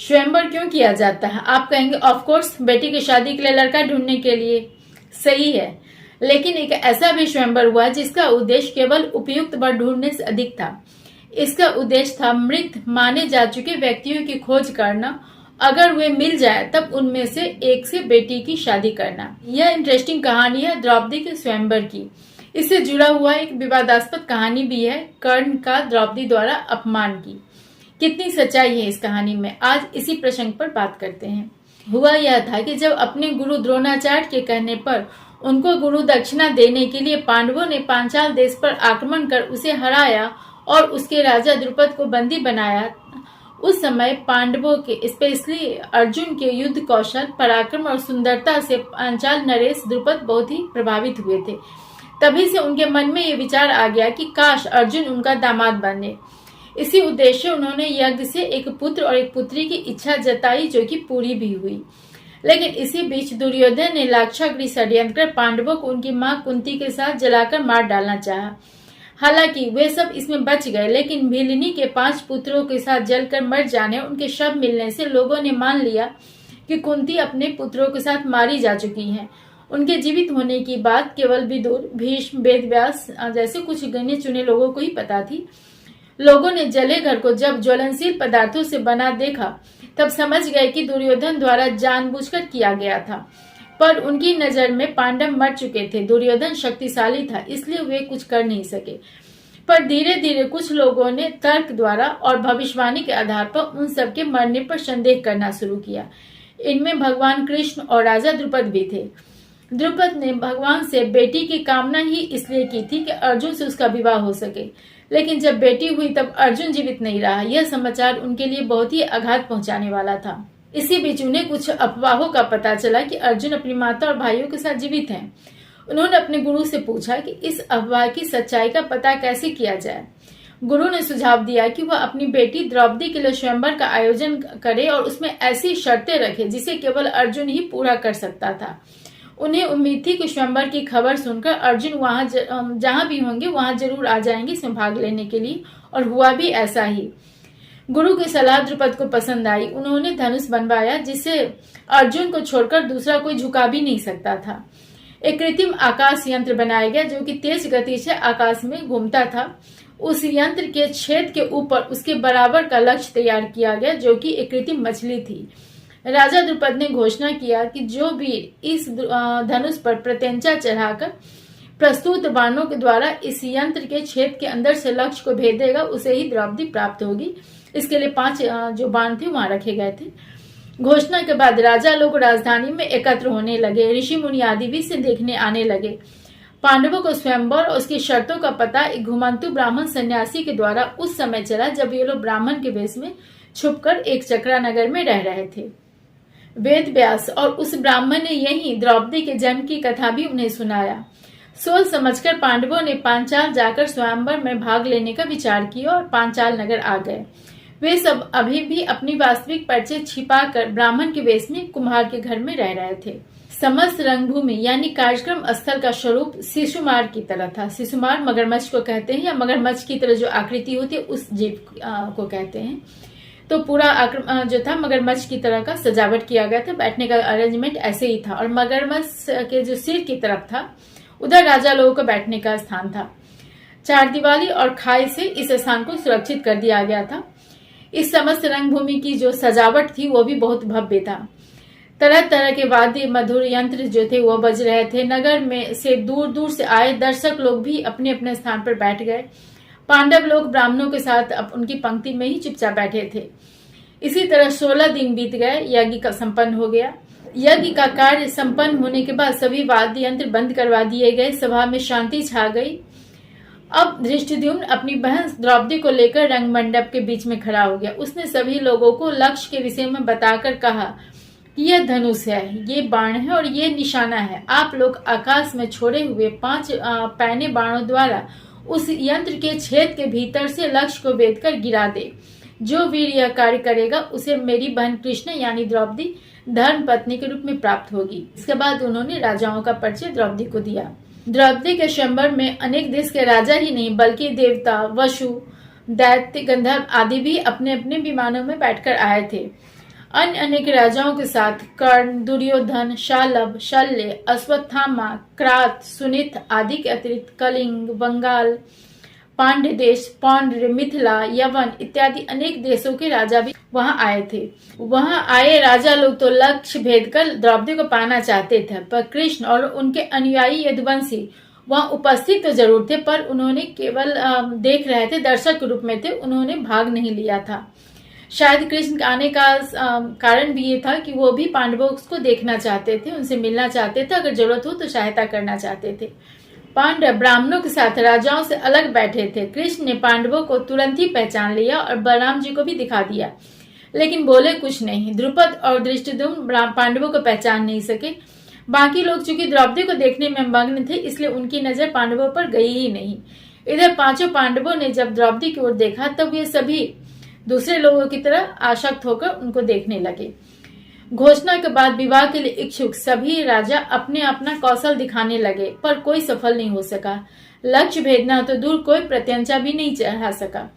स्वयंवर क्यों किया जाता है? आप कहेंगे ऑफ कोर्स बेटी की शादी के लिए लड़का ढूंढने के लिए। सही है, लेकिन एक ऐसा भी स्वयंवर हुआ जिसका उद्देश्य केवल उपयुक्त वर ढूंढने से अधिक था। इसका उद्देश्य था मृत माने जा चुके व्यक्तियों की खोज करना, अगर वे मिल जाए तब उनमें से एक से बेटी की शादी करना। यह इंटरेस्टिंग कहानी है द्रौपदी के स्वयंवर की। इससे जुड़ा हुआ एक विवादास्पद कहानी भी है कर्ण का द्रौपदी द्वारा अपमान की। कितनी सच्चाई है इस कहानी में, आज इसी प्रसंग पर बात करते हैं। हुआ यह था कि जब अपने गुरु द्रोणाचार्य के कहने पर उनको गुरु दक्षिणा देने के लिए पांडवों ने पांचाल देश पर आक्रमण कर उसे हराया और उसके राजा द्रुपद को बंदी बनाया, उस समय पांडवों के स्पेशली अर्जुन के युद्ध कौशल, पराक्रम और सुंदरता से पांचाल नरेश द्रुपद बहुत ही प्रभावित हुए थे। तभी से उनके मन में ये विचार आ गया कि काश अर्जुन उनका दामाद बने। इसी उद्देश्य उन्होंने यज्ञ से एक पुत्र और एक पुत्री की इच्छा जताई, जो कि पूरी भी हुई। लेकिन इसी बीच दुर्योधन ने लाक्षागृह षड्यंत्र कर पांडवों को उनकी मां कुंती के साथ जलाकर मार डालना चाहा। हालांकि वे सब इसमें बच गए, लेकिन भीलनी के 5 पुत्रों के साथ जलकर मर जाने और उनके शव मिलने से लोगों ने मान लिया कि कुंती अपने पुत्रों के साथ मारी जा चुकी हैं। उनके जीवित होने की बात केवल विदुर, भीष्म, वेदव्यास जैसे कुछ गिने चुने लोगों को ही पता थी। लोगों ने जले घर को जब ज्वलनशील पदार्थों से बना देखा, तब समझ गए कि दुर्योधन द्वारा जानबूझकर किया गया था। पर उनकी नजर में पांडव मर चुके थे। दुर्योधन शक्तिशाली था, इसलिए वे कुछ कर नहीं सके। पर धीरे धीरे कुछ लोगों ने तर्क द्वारा और भविष्यवाणी के आधार पर उन सबके मरने पर संदेह करना शुरू किया। इनमें भगवान कृष्ण और राजा द्रुपद भी थे। द्रुपद ने भगवान से बेटी की कामना ही इसलिए की थी कि अर्जुन से उसका विवाह हो सके, लेकिन जब बेटी हुई तब अर्जुन जीवित नहीं रहा। यह समाचार उनके लिए बहुत ही आघात पहुंचाने वाला था। इसी बीच उन्हें कुछ अफवाहों का पता चला कि अर्जुन अपनी माता और भाइयों के साथ जीवित हैं। उन्होंने अपने गुरु से पूछा कि इस अफवाह की सच्चाई का पता कैसे किया जाए। गुरु ने सुझाव दिया कि वह अपनी बेटी द्रौपदी के लिए स्वयंवर का आयोजन करे और उसमें ऐसी शर्तें रखे जिसे केवल अर्जुन ही पूरा कर सकता था। उन्हें उम्मीद थी कि स्वयंवर की खबर सुनकर अर्जुन वहां जहां भी होंगे वहां जरूर आ जाएंगे इसमें भाग लेने के लिए, और हुआ भी ऐसा ही। गुरु की सलाह द्रुपद को पसंद आई। उन्होंने धनुष बनवाया जिसे अर्जुन को छोड़कर दूसरा कोई झुका भी नहीं सकता था। एक कृत्रिम आकाश यंत्र बनाया गया जो कि तेज गति से आकाश में घूमता था। उस यंत्र के छेद के ऊपर उसके बराबर का लक्ष्य तैयार किया गया, जो कि एक कृत्रिम मछली थी। राजा द्रुपद ने घोषणा किया कि जो भी इस धनुष पर प्रत्यंचा चढ़ाकर प्रस्तुत बाणों के द्वारा इस यंत्र के छेद के अंदर से लक्ष्य को भेदेगा, उसे ही द्रौपदी प्राप्त होगी। इसके लिए 5 जो बाण थे वहां रखे गए थे। घोषणा के बाद राजा लोग राजधानी में एकत्र होने लगे। ऋषि मुनि आदि भी इसे देखने आने लगे। पांडवों को स्वयंवर और उसकी शर्तों का पता एक घुमंतु ब्राह्मण सन्यासी के द्वारा उस समय चला जब ये लोग ब्राह्मण के वेश में छुपकर एक चक्रा नगर में रह रहे थे। वेद व्यास और उस ब्राह्मण ने यही द्रौपदी के जन्म की कथा भी उन्हें सुनाया। सोच समझकर पांडवों ने पांचाल जाकर स्वयंवर में भाग लेने का विचार किया और पांचाल नगर आ गए। वे सब अभी भी अपनी वास्तविक परिचय छिपाकर ब्राह्मण के वेश में कुम्हार के घर में रह रहे थे। समस्त रंगभूमि यानी कार्यक्रम स्थल का स्वरूप शिशुमार की तरह था। शिशुमार मगरमच्छ को कहते हैं, या मगरमच्छ की तरह जो आकृति होती है उस जीव को कहते हैं। तो पूरा जो था मगरमच्छ की तरह का सजावट किया गया था। बैठने का अरेंजमेंट ऐसे ही था, और मगरमच्छ के जो सिर की तरफ था उधर राजा लोगों को बैठने का स्थान था। 4 दीवारी और खाई से इस स्थान को सुरक्षित कर दिया गया था। इस समस्त रंगभूमि की जो सजावट थी वो भी बहुत भव्य था। तरह तरह के वाद्य मधुर यंत्र जो थे वो बज रहे थे। नगर में से दूर दूर से आए दर्शक लोग भी अपने अपने स्थान पर बैठ गए। पांडव लोग ब्राह्मणों के साथ अब उनकी पंक्ति में ही चुपचाप बैठे थे। इसी तरह 16 दिन बीत गए। यज्ञ का संपन्न हो गया। यज्ञ का कार्य संपन्न होने के बाद सभी वाद्य यंत्र बंद करवा दिए गए। सभा में शांति छा गई। अब धृष्टद्युम्न अपनी बहन द्रौपदी को लेकर रंग मंडप के बीच में खड़ा हो गया। उसने सभी लोगों को लक्ष्य के विषय में बताकर कहा कि यह धनुष है, ये बाण है और ये निशाना है। आप लोग आकाश में छोड़े हुए 5 पैने बाणों द्वारा उस यंत्र के छेद के भीतर से लक्ष्य को वेद कर गिरा दे। जो वीर यह कार्य करेगा उसे मेरी बहन कृष्ण यानी द्रौपदी धर्म पत्नी के रूप में प्राप्त होगी। इसके बाद उन्होंने राजाओं का परिचय द्रौपदी को दिया। द्रौपदी के स्वयंवर में अनेक देश के राजा ही नहीं बल्कि देवता, वसु, दैत्य, गंधर्व आदि भी अपने अपने विमानों में बैठकर आए थे। अन्य अनेक राजाओं के साथ कर्ण, दुर्योधन, शालभ, शल्य, अश्वत्थामा, क्रात, सुनित आदि के अतिरिक्त कलिंग, बंगाल, पांड्य देश, पौंड्र, मिथिला, यवन इत्यादि अनेक देशों के राजा भी वहां आए थे। वहां आए राजा लोग तो लक्ष्य भेद कर द्रौपदी को पाना चाहते थे, पर कृष्ण और उनके अनुयायी यदुवंशी वहां उपस्थित तो जरूर थे, पर उन्होंने केवल देख रहे थे, दर्शक के रूप में थे, उन्होंने भाग नहीं लिया था। शायद कृष्ण के आने का कारण भी ये था कि वो भी पांडवों को देखना चाहते थे, उनसे मिलना चाहते थे, अगर जरूरत हो तो सहायता करना चाहते थे। पांडव ब्राह्मणों के साथ राजाओं से अलग बैठे थे। कृष्ण ने पांडवों को तुरंत ही पहचान लिया और बलराम जी को भी दिखा दिया, लेकिन बोले कुछ नहीं। द्रुपद और धृष्टद्युम्न पांडवों को पहचान नहीं सके। बाकी लोग चूंकि द्रौपदी को देखने में मग्न थे, इसलिए उनकी नजर पांडवों पर गई ही नहीं। इधर पांचों पांडवों ने जब द्रौपदी की ओर देखा, तब ये सभी दूसरे लोगों की तरह आसक्त होकर उनको देखने लगे। घोषणा के बाद विवाह के लिए इच्छुक सभी राजा अपने अपना कौशल दिखाने लगे, पर कोई सफल नहीं हो सका। लक्ष्य भेदना तो दूर, कोई प्रत्यंचा भी नहीं चढ़ा सका।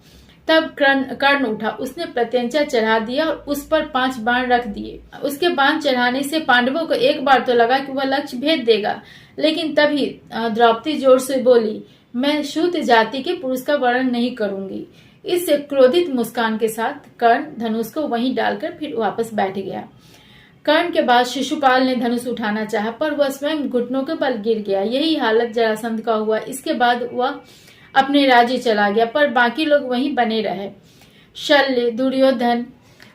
तब कर्ण उठा, उसने प्रत्यंचा चढ़ा दिया और उस पर 5 बाण रख दिए। उसके बाण चढ़ाने से पांडवों को एक बार तो लगा कि वह लक्ष्य भेद देगा, लेकिन तभी द्रौपदी जोर से बोली, मैं शूद्र जाति के पुरुष का वर्णन नहीं करूंगी। इससे क्रोधित मुस्कान के साथ कर्ण धनुष को वहीं डालकर फिर वापस बैठ गया। कर्ण के बाद शिशुपाल ने धनुष उठाना चाहा, पर वह स्वयं घुटनों के बल गिर गया। यही हालत जरासंध का हुआ। इसके बाद वह अपने राज्य चला गया, पर बाकी लोग वहीं बने रहे। शल्य, दुर्योधन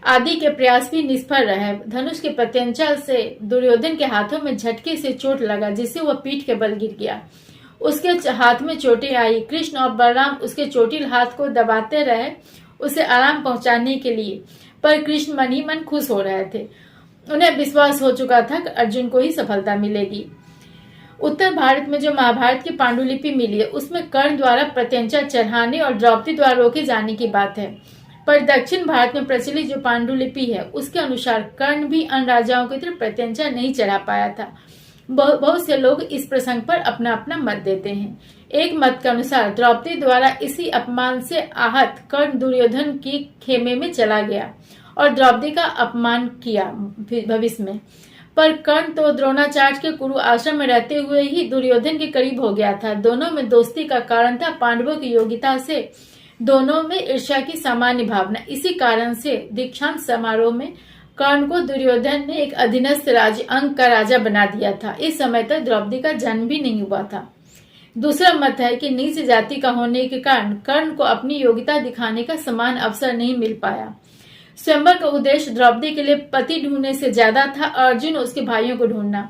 आदि के प्रयास भी निष्फल रहे। धनुष के प्रत्यंचा से दुर्योधन के हाथों में झटके से चोट लगा, जिससे वह पीठ के बल गिर गया। उसके हाथ में चोटें आई। कृष्ण और बलराम उसके चोटिल हाथ को दबाते रहे उसे आराम पहुंचाने के लिए, पर कृष्ण मन ही मन खुश हो रहे थे। उन्हें विश्वास हो चुका था कि अर्जुन को ही सफलता मिलेगी। उत्तर भारत में जो महाभारत की पांडुलिपि मिली है, उसमें कर्ण द्वारा प्रत्यंचा चढ़ाने और द्रौपदी द्वारा रोके जाने की बात है, पर दक्षिण भारत में प्रचलित जो पांडुलिपि है, उसके अनुसार कर्ण भी अन्य राजाओं की तरह प्रत्यंचा नहीं चढ़ा पाया था। बहुत से लोग इस प्रसंग पर अपना अपना मत देते हैं। एक मत के अनुसार द्रौपदी द्वारा इसी अपमान से आहत कर्ण दुर्योधन की खेमे में चला गया और द्रौपदी का अपमान किया भविष्य में। पर कर्ण तो द्रोणाचार्य के कुरु आश्रम में रहते हुए ही दुर्योधन के करीब हो गया था। दोनों में दोस्ती का कारण था पांडवों की योग्यता से दोनों में ईर्ष्या की सामान्य भावना। इसी कारण से दीक्षांत समारोह में कर्ण को दुर्योधन ने एक अधीनस्थ राज्य अंग का राजा बना दिया था। इस समय तक द्रौपदी का जन्म भी नहीं हुआ था। दूसरा मत है कि नीच जाति का होने के कारण कर्ण को अपनी योग्यता दिखाने का समान अवसर नहीं मिल पाया। स्वयंवर का उद्देश्य द्रौपदी के लिए पति ढूंढने से ज्यादा था, अर्जुन और उसके भाइयों को ढूंढना।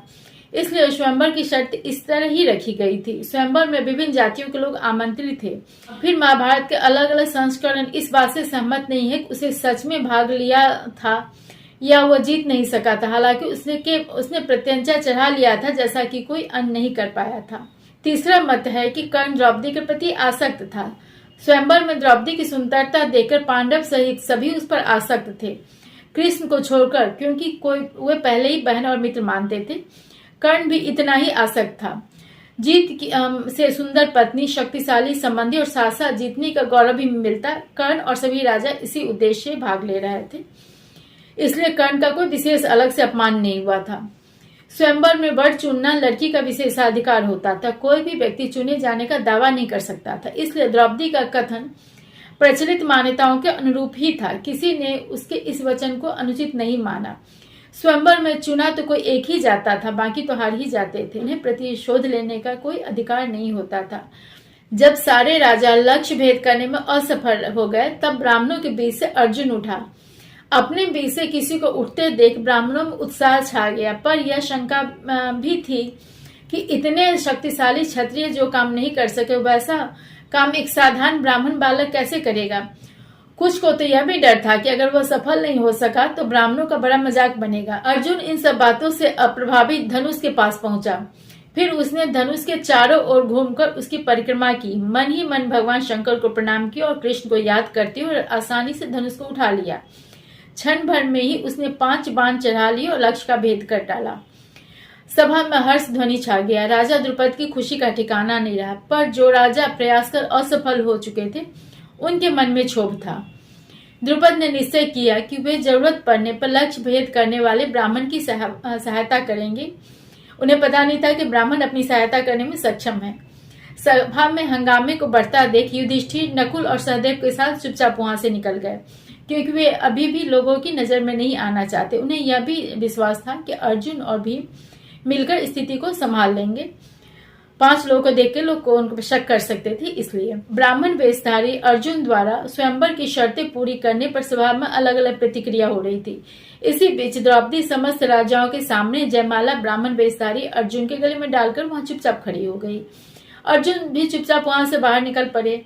इसलिए स्वयंवर की शर्त इस तरह ही रखी गई थी। स्वयंवर में विभिन्न जातियों के लोग आमंत्रित थे। फिर महाभारत के अलग अलग संस्करण इस बात से सहमत नहीं है कि उसे सच में भाग लिया था या वह जीत नहीं सका था। हालांकि उसने प्रत्यंचा चढ़ा लिया था, जैसा कि कोई अन्य नहीं कर पाया था। तीसरा मत है कि कर्ण द्रौपदी के प्रति आसक्त था। स्वयंवर में द्रौपदी की सुंदरता देखकर पांडव सहित सभी उस पर आसक्त थे, कृष्ण को छोड़कर, क्योंकि वे पहले ही बहन और मित्र मानते थे। कर्ण भी इतना ही आसक्त था। जीत से सुंदर पत्नी, शक्तिशाली संबंधी और साथ साथ जीतने का गौरव भी मिलता। कर्ण और सभी राजा इसी उद्देश्य से भाग ले रहे थे, इसलिए कर्ण का कोई विशेष अलग से अपमान नहीं हुआ था। स्वयंवर में वर चुनना लड़की का विशेषाधिकार होता था। कोई भी व्यक्ति चुने जाने का दावा नहीं कर सकता था। इसलिए द्रौपदी का कथन प्रचलित मान्यताओं के अनुरूप ही था। किसी ने उसके इस वचन को अनुचित नहीं माना। स्वयंवर में चुना तो कोई एक ही जाता था, बाकी तो हार ही जाते थे। उन्हें प्रतिशोध लेने का कोई अधिकार नहीं होता था। जब सारे राजा लक्ष्य भेद करने में असफल हो गए, तब ब्राह्मणों के बीच से अर्जुन उठा। अपने बीच से किसी को उठते देख ब्राह्मणों में उत्साह छा गया, पर यह शंका भी थी कि इतने शक्तिशाली क्षत्रिय जो काम नहीं कर सके, वैसा काम एक साधारण ब्राह्मण बालक कैसे करेगा। कुछ को तो यह भी डर था कि अगर वह सफल नहीं हो सका तो ब्राह्मणों का बड़ा मजाक बनेगा। अर्जुन इन सब बातों से अप्रभावित धनुष के पास पहुंचा। फिर उसने धनुष के चारों ओर घूमकर उसकी परिक्रमा की। मन ही मन भगवान शंकर को प्रणाम किया और कृष्ण को याद करते हुए आसानी से धनुष को उठा लिया। क्षण भर में ही उसने 5 बाण चढ़ा लिए और लक्ष्य का भेद कर डाला। सभा में हर्ष ध्वनि छा गया। राजा द्रुपद की खुशी का ठिकाना नहीं रहा, पर जो राजा प्रयास कर असफल हो चुके थे, उनके मन में क्षोभ था। द्रुपद ने निश्चय किया कि वे जरूरत पड़ने पर लक्ष्य भेद करने वाले ब्राह्मण की सहायता करेंगे। उन्हें पता नहीं था कि ब्राह्मण अपनी सहायता करने में सक्षम है। सभा में हंगामे को बढ़ता देख युधिष्ठिर नकुल और सहदेव के साथ चुपचाप वहां से निकल गए, क्योंकि वे अभी भी लोगों की नजर में नहीं आना चाहते। उन्हें यह भी विश्वास था कि अर्जुन और भीम मिलकर स्थिति को संभाल लेंगे। 5 लोगों को देख के लोग उन पर शक कर सकते थे। इसलिए ब्राह्मण वेशधारी अर्जुन द्वारा स्वयंवर की शर्तें पूरी करने पर सभा में अलग अलग प्रतिक्रिया हो रही थी। इसी बीच द्रौपदी समस्त राजाओं के सामने जयमाला ब्राह्मण वेशधारी अर्जुन के गले में डालकर वहां चुपचाप खड़ी हो गई। अर्जुन भी चुपचाप वहां से बाहर निकल पड़े।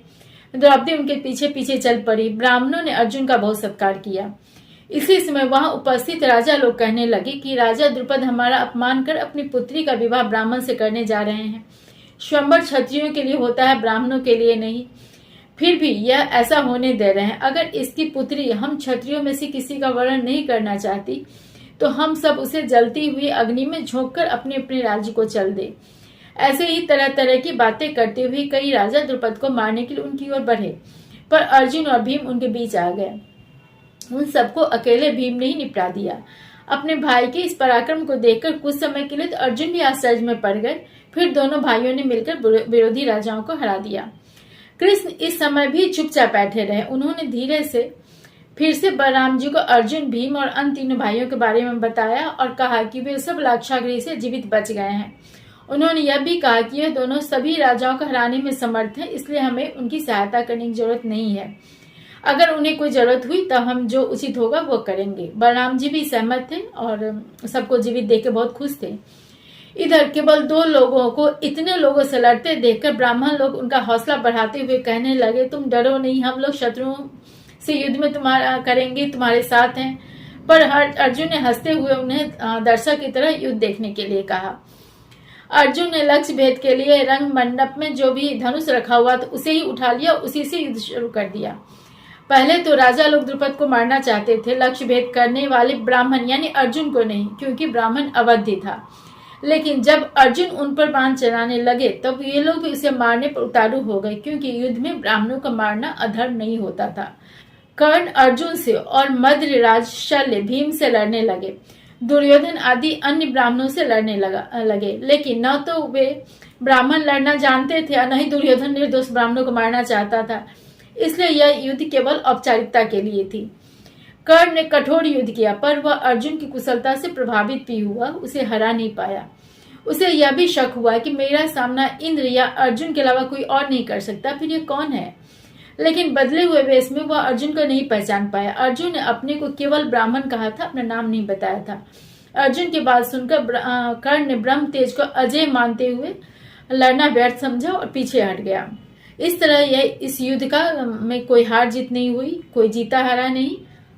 द्रौपदी उनके पीछे पीछे चल पड़ी। ब्राह्मणों ने अर्जुन का बहुत सत्कार किया। इसी समय वहां उपस्थित राजा लोग कहने लगे कि राजा द्रुपद हमारा अपमान कर अपनी पुत्री का विवाह ब्राह्मण से करने जा रहे हैं। स्वयंवर क्षत्रियों के लिए होता है, ब्राह्मणों के लिए नहीं। फिर भी यह ऐसा होने दे रहे हैं। अगर इसकी पुत्री हम क्षत्रियों में से किसी का वर्ण नहीं करना चाहती तो हम सब उसे जलती हुई अग्नि में झोंककर अपने अपने राज्य को चल दे। ऐसे ही तरह तरह की बातें करते हुए कई राजा द्रुपद को मारने के लिए उनकी ओर बढ़े, पर अर्जुन और भीम उनके बीच आ गए। उन सबको अकेले भीम ने ही निपटा दिया। अपने भाई के इस पराक्रम को देखकर कुछ समय के लिए तो अर्जुन भी आश्चर्य में पड़ गए। फिर दोनों भाइयों ने मिलकर विरोधी राजाओं को हरा दिया। कृष्ण इस समय भी चुपचाप बैठे रहे। उन्होंने धीरे से फिर से बलराम जी को अर्जुन, भीम और अन्य तीनों भाइयों के बारे में बताया और कहा कि वे सब लाक्षागृह से जीवित बच गए हैं। उन्होंने यह भी कहा कि यह दोनों सभी राजाओं को हराने में समर्थ हैं, इसलिए हमें उनकी सहायता करने की जरूरत नहीं है। अगर उन्हें कोई जरूरत हुई तब हम जो उचित होगा वो करेंगे। बलराम जी भी सहमत थे और सबको जीवित देख के बहुत खुश थे। इधर केवल 2 लोगों को इतने लोगों से लड़ते देखकर ब्राह्मण लोग उनका हौसला बढ़ाते हुए कहने लगे, तुम डरो नहीं, हम लोग शत्रुओं से युद्ध में तुम्हारा करेंगे, तुम्हारे साथ हैं। पर अर्जुन ने हंसते हुए उन्हें दर्शक की तरह युद्ध देखने के लिए कहा। अर्जुन ने लक्ष्य भेद के लिए रंग मंडप में जो भी धनुष रखा हुआ था उसे ही उठा लिया, उसी से युद्ध शुरू कर दिया। पहले तो राजा लोग द्रुपद को मारना चाहते थे, लक्ष्य भेद करने वाले ब्राह्मण यानी अर्जुन को नहीं, क्योंकि ब्राह्मण अवध्य था। लेकिन जब अर्जुन उन पर बाण चलाने लगे तब ये लोग भी उसे मारने पर उतारू हो गए, क्योंकि युद्ध में ब्राह्मणों का मारना अधर्म नहीं होता था। कर्ण अर्जुन से और मद्रराज शल्य भीम से लड़ने लगे। दुर्योधन आदि अन्य ब्राह्मणों से लड़ने लगे, लेकिन न तो वे ब्राह्मण लड़ना जानते थे और न ही दुर्योधन निर्दोष ब्राह्मणों को मारना चाहता था। इसलिए यह युद्ध केवल औपचारिकता के लिए थी। कर्ण ने कठोर युद्ध किया, पर वह अर्जुन की कुशलता से प्रभावित भी हुआ, उसे हरा नहीं पाया। उसे यह भी शक हुआ कि मेरा सामना इंद्र या अर्जुन के अलावा कोई और नहीं कर सकता, फिर ये कौन है? लेकिन बदले हुए वेश में वह अर्जुन को नहीं पहचान पाया। अर्जुन ने अपने को केवल ब्राह्मण कहा था, अपना नाम नहीं बताया था। अर्जुन की बात सुनकर कर्ण ने ब्रह्म तेज को अजय मानते हुए लड़ना व्यर्थ समझा और पीछे हट गया। इस तरह इस युद्ध का में कोई हार जीत नहीं हुई, कोई जीता हारा नहीं।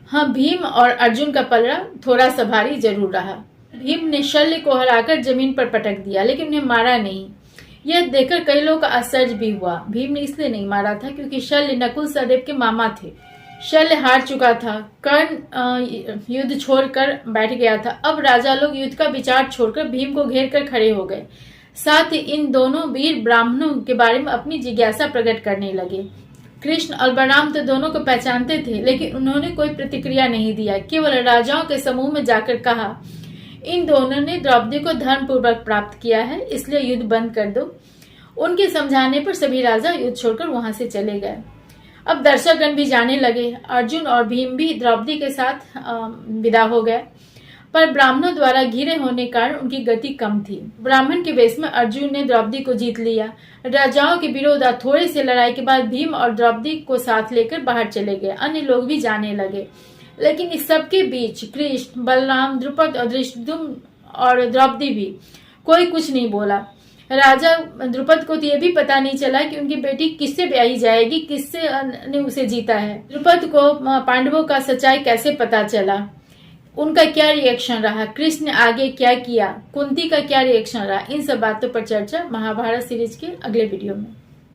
हाँ, भीम और अर्जुन का पलड़ा थोड़ा सा भारी जरूर रहा। भीम ने शल्य को हराकर जमीन पर पटक दिया, लेकिन उन्हें मारा नहीं। यह देखकर कई लोगों का आश्चर्य भी हुआ। भीम ने इसलिए नहीं मारा था क्योंकि शल्य नकुल सहदेव के मामा थे। शल्य हार चुका था। कर्ण युद्ध छोड़कर बैठ गया था। अब राजा लोग युद्ध का विचार छोड़कर भीम को घेर कर खड़े हो गए। साथ ही इन दोनों वीर ब्राह्मणों के बारे में अपनी जिज्ञासा प्रकट करने लगे। कृष्ण और बलराम तो दोनों को पहचानते थे, लेकिन उन्होंने कोई प्रतिक्रिया नहीं दिया। केवल राजाओं के समूह में जाकर कहा, इन दोनों ने द्रौपदी को धर्म पूर्वक प्राप्त किया है, इसलिए युद्ध बंद कर दो। उनके समझाने पर सभी राजा युद्ध छोड़कर वहां से चले गए। अब दर्शकगण भी जाने लगे। अर्जुन और भीम भी द्रौपदी के साथ विदा हो गए, पर ब्राह्मणों द्वारा घिरे होने कारण उनकी गति कम थी। ब्राह्मण के वेश में अर्जुन ने द्रौपदी को जीत लिया। राजाओं के विरोध और थोड़ी सी लड़ाई के बाद भीम और द्रौपदी को साथ लेकर बाहर चले गए। अन्य लोग भी जाने लगे, लेकिन इस सबके बीच कृष्ण, बलराम, द्रुपद और धृष्टद्युम्न और द्रौपदी भी कोई कुछ नहीं बोला। राजा द्रुपद को तो यह भी पता नहीं चला कि उनकी बेटी किससे ब्याही जाएगी, किससे ने उसे जीता है। द्रुपद को पांडवों का सच्चाई कैसे पता चला, उनका क्या रिएक्शन रहा, कृष्ण ने आगे क्या किया, कुंती का क्या रिएक्शन रहा, इन सब बातों पर चर्चा महाभारत सीरीज के अगले वीडियो में।